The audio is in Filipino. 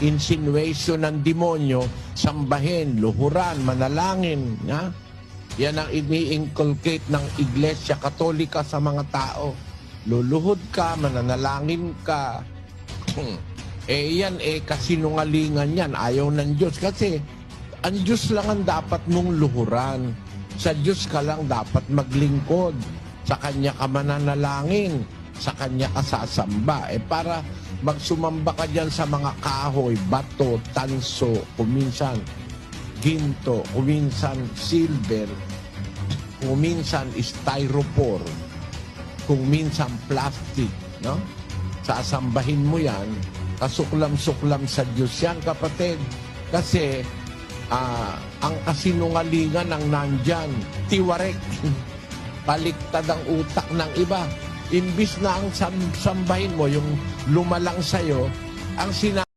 Insinuation ng demonyo, sambahin, luhuran, manalangin. Ha? Yan ang ini-inculcate ng Iglesia Katolika sa mga tao. Luluhod ka, mananalangin ka. Yan kasinungalingan yan. Ayaw ng Diyos. Kasi ang Diyos lang ang dapat mong luhuran. Sa Diyos ka lang dapat maglingkod. Sa Kanya ka mananalangin. Sa Kanya ka sasamba. Para magsumamba ka dyan sa mga kahoy, bato, tanso, kuminsan ginto, kuminsan silver, kuminsan styrofoam, kuminsan plastic, no? Sasambahin mo yan, kasuklam-suklam sa Diyos yan, kapatid. Kasi ang kasinungalingan ang nandyan, tiwarek, baliktad ang utak ng iba. Imbis na ang sambahin mo, yung lumalang sa'yo, ang